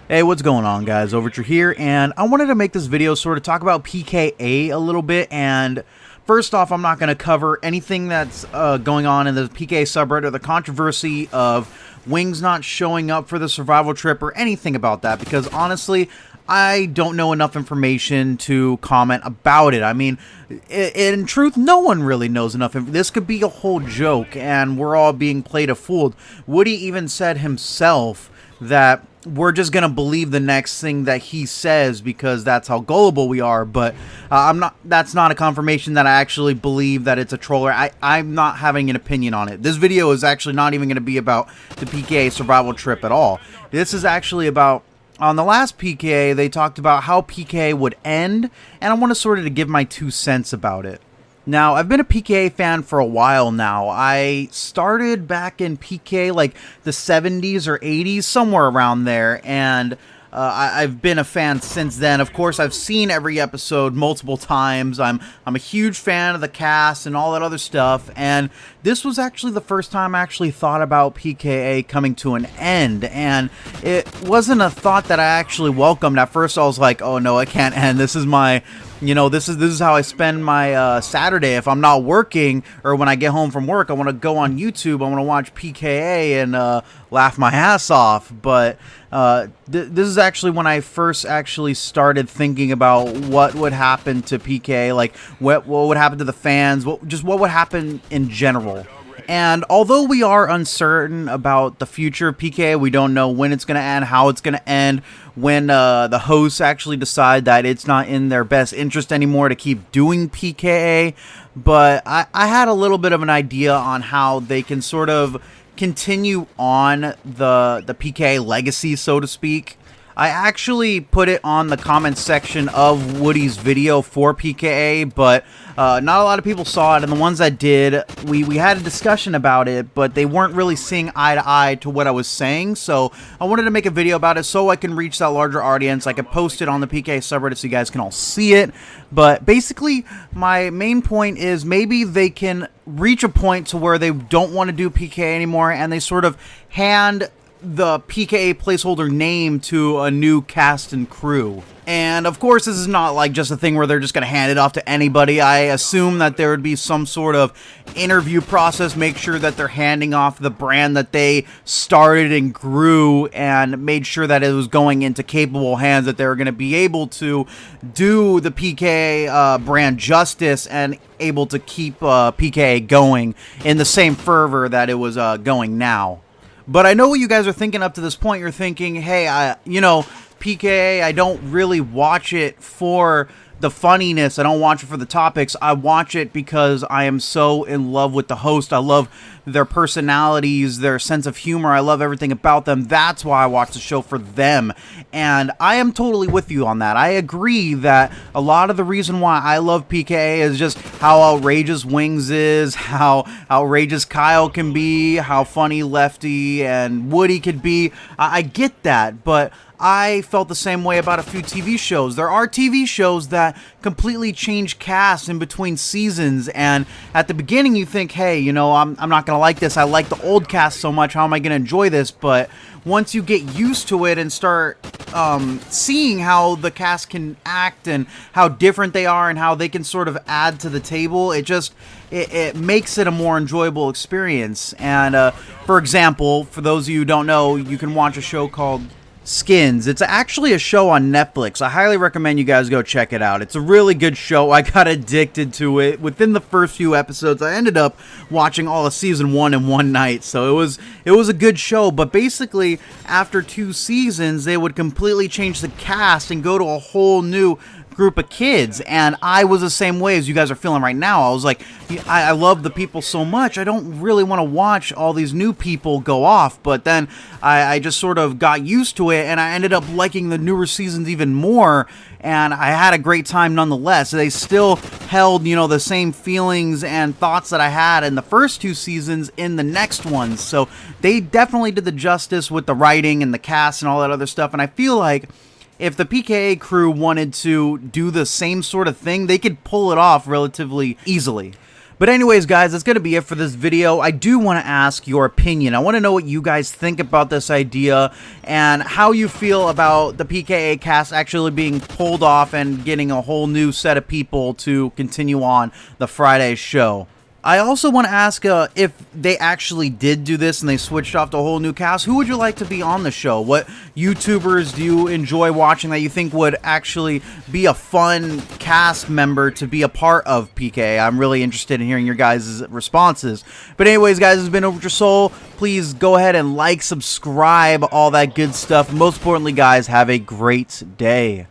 Hey, what's going on, guys? Overture here, and I wanted to make this video sort of talk about PKA a little bit. And first off, I'm not going to cover anything that's going on in the PKA subreddit or the controversy of Wings not showing up for the survival trip or anything about that, because honestly, I don't know enough information to comment about it. I mean, in truth, no one really knows enough. This could be a whole joke, and we're all being played a fool. Woody even said himself that we're just gonna believe the next thing that he says because that's how gullible we are. But I'm not. That's not a confirmation that I actually believe that it's a troller. I'm not having an opinion on it. This video is actually not even going to be about the PKA survival trip at all. This is actually about. On the last PKA, they talked about how PKA would end, and I want to sort of give my 2 cents about it. Now, I've been a PKA fan for a while now. I started back in PKA like the 70s or 80s, somewhere around there, and I've been a fan since then. Of course, I've seen every episode multiple times. I'm a huge fan of the cast and all that other stuff, and this was actually the first time I actually thought about PKA coming to an end, and it wasn't a thought that I actually welcomed. At first, I was like, oh no, it can't end. This is my... this is how I spend my Saturday. If I'm not working or when I get home from work, I want to go on YouTube. I want to watch PKA and laugh my ass off. But this is actually when I first actually started thinking about what would happen to PKA, like what would happen to the fans, what would happen in general. And although we are uncertain about the future of PKA, we don't know when it's going to end, how it's going to end, when the hosts actually decide that it's not in their best interest anymore to keep doing PKA. But I had a little bit of an idea on how they can sort of continue on the PKA legacy, so to speak. I actually put it on the comments section of Woody's video for PKA, but not a lot of people saw it, and the ones that did, we had a discussion about it, but they weren't really seeing eye to eye to what I was saying, so I wanted to make a video about it so I can reach that larger audience. I could post it on the PKA subreddit so you guys can all see it, but basically, my main point is maybe they can reach a point to where they don't want to do PKA anymore, and they sort of hand the PKA placeholder name to a new cast and crew. And of course, this is not like just a thing where they're just going to hand it off to anybody. I assume that there would be some sort of interview process, make sure that they're handing off the brand that they started and grew and made sure that it was going into capable hands, that they were going to be able to do the PKA brand justice and able to keep PKA going in the same fervor that it was going now. But I know what you guys are thinking up to this point. You're thinking, hey, PKA, I don't really watch it for the funniness. I don't watch it for the topics. I watch it because I am so in love with the host. I love their personalities, their sense of humor. I love everything about them. That's why I watch the show, for them. And I am totally with you on that. I agree that a lot of the reason why I love PKA is just how outrageous Wings is, how outrageous Kyle can be, how funny Lefty and Woody could be. I get that, but I felt the same way about a few TV shows. There are TV shows that completely change casts in between seasons, and at the beginning you think, hey, I'm not going to like this. I like the old cast so much. How am I going to enjoy this? But once you get used to it and start seeing how the cast can act and how different they are and how they can sort of add to the table, it makes it a more enjoyable experience. And for example, for those of you who don't know, you can watch a show called Skins. It's actually a show on Netflix. I highly recommend you guys go check it out. It's a really good show. I got addicted to it. Within the first few episodes, I ended up watching all of season 1 in one night. So it was a good show, but basically after 2 seasons, they would completely change the cast and go to a whole new group of kids, and I was the same way as you guys are feeling right now. I was like, I love the people so much, I don't really want to watch all these new people go off, but then I just sort of got used to it, and I ended up liking the newer seasons even more, and I had a great time nonetheless. They still held, the same feelings and thoughts that I had in the first 2 seasons in the next ones, so they definitely did the justice with the writing and the cast and all that other stuff, and I feel like if the PKA crew wanted to do the same sort of thing, they could pull it off relatively easily. But anyways, guys, that's going to be it for this video. I do want to ask your opinion. I want to know what you guys think about this idea and how you feel about the PKA cast actually being pulled off and getting a whole new set of people to continue on the Friday show. I also want to ask if they actually did do this and they switched off the whole new cast, who would you like to be on the show? What YouTubers do you enjoy watching that you think would actually be a fun cast member to be a part of PKA? I'm really interested in hearing your guys' responses. But anyways, guys, this has been Overture Soul. Please go ahead and like, subscribe, all that good stuff. Most importantly, guys, have a great day.